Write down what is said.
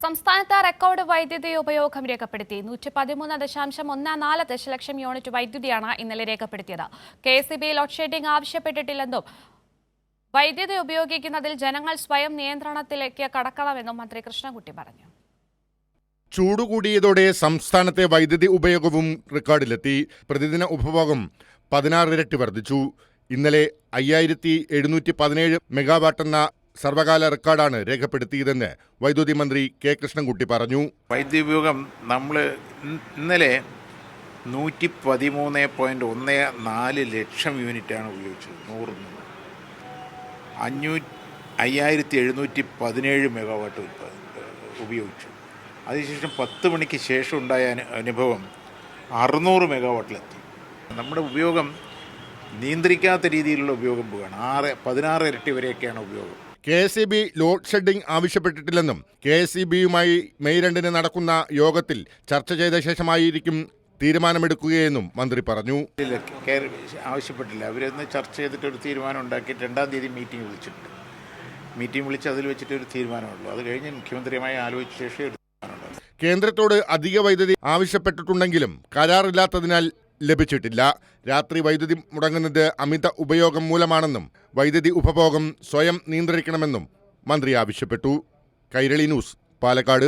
സംസ്ഥാനത്ത് റെക്കോർഡ് വൈദ്യുതി ഉപയോഗം രേഖപ്പെടുത്തി 113.14 ദശലക്ഷം യൂണിറ്റ് വൈദ്യുതിയാണ് ഇന്നലെ രേഖപ്പെടുത്തിയത്. KSEB ലോഡ് ഷെഡിംഗ് ആവശ്യപ്പെട്ടിട്ടില്ലെന്നും വൈദ്യുതി ഉപയോഗിക്കുന്നതിൽ ജനങ്ങൾ സ്വയം നിയന്ത്രണത്തിലേക്ക് കടക്കണമെന്നും മന്ത്രി കൃഷ്ണൻകുട്ടി പറഞ്ഞു. ചൂടുകൂടിയതോടെ സംസ്ഥാനത്തെ വൈദ്യുതി ഉപയോഗവും റെക്കോർഡിലെത്തി. പ്രതിദിന ഉപഭോഗം 16 ഇരട്ടി വർദ്ധിച്ചു. ഇന്നലെ 5717 മെഗാവാട്ട് എന്ന സർവകാല റെക്കോർഡാണ് രേഖപ്പെടുത്തിയതെന്ന് വൈദ്യുതി മന്ത്രി കെ കൃഷ്ണൻകുട്ടി പറഞ്ഞു. വൈദ്യുതി ഉപയോഗം നമ്മൾ ഇന്നലെ 113.14 ലക്ഷം യൂണിറ്റാണ് ഉപയോഗിച്ചത്. 5717 മെഗാവാട്ട് ഉപയോഗിച്ചു. അതിനുശേഷം 10 മണിക്ക് ശേഷം ഉണ്ടായ അനുഭവം 600 മെഗാവാട്ടിലെത്തി. നമ്മുടെ ഉപയോഗം നിയന്ത്രിക്കാത്ത രീതിയിലുള്ള ഉപയോഗം പോവുകയാണ്. 16 ഇരട്ടി വരെയൊക്കെയാണ് ഉപയോഗം. KSEB ലോഡ് ഷെഡിംഗ് ആവശ്യപ്പെട്ടിട്ടില്ലെന്നും KSEBയുമായി മെയ് 2 നടക്കുന്ന യോഗത്തിൽ ചർച്ച ചെയ്ത ശേഷമായിരിക്കും തീരുമാനമെടുക്കുകയെന്നും മന്ത്രി പറഞ്ഞു. ആവശ്യപ്പെട്ടില്ല. അവരൊന്ന് ചർച്ച ചെയ്തിട്ട് ഒരു തീരുമാനം ഉണ്ടാക്കി 2-ാം തീയതി മീറ്റിംഗ് വിളിച്ചിട്ടുണ്ട്. മീറ്റിംഗ് വിളിച്ച് അതിൽ വെച്ചിട്ട് ഒരു തീരുമാനമുള്ളൂ. അത് കഴിഞ്ഞ് മുഖ്യമന്ത്രിയുമായി ആലോചിച്ച ശേഷം ഒരു തീരുമാനമുണ്ടാകും. കേന്ദ്രത്തോട് അധിക വൈദ്യുതി ആവശ്യപ്പെട്ടിട്ടുണ്ടെങ്കിലും കരാറില്ലാത്തതിനാൽ ലഭിച്ചിട്ടില്ല. രാത്രി വൈദ്യുതി മുടങ്ങുന്നത് അമിത ഉപയോഗം മൂലമാണെന്നും വൈദ്യുതി ഉപഭോഗം സ്വയം നിയന്ത്രിക്കണമെന്നും മന്ത്രി ആവശ്യപ്പെട്ടു. കൈരളി ന്യൂസ്, പാലക്കാട്.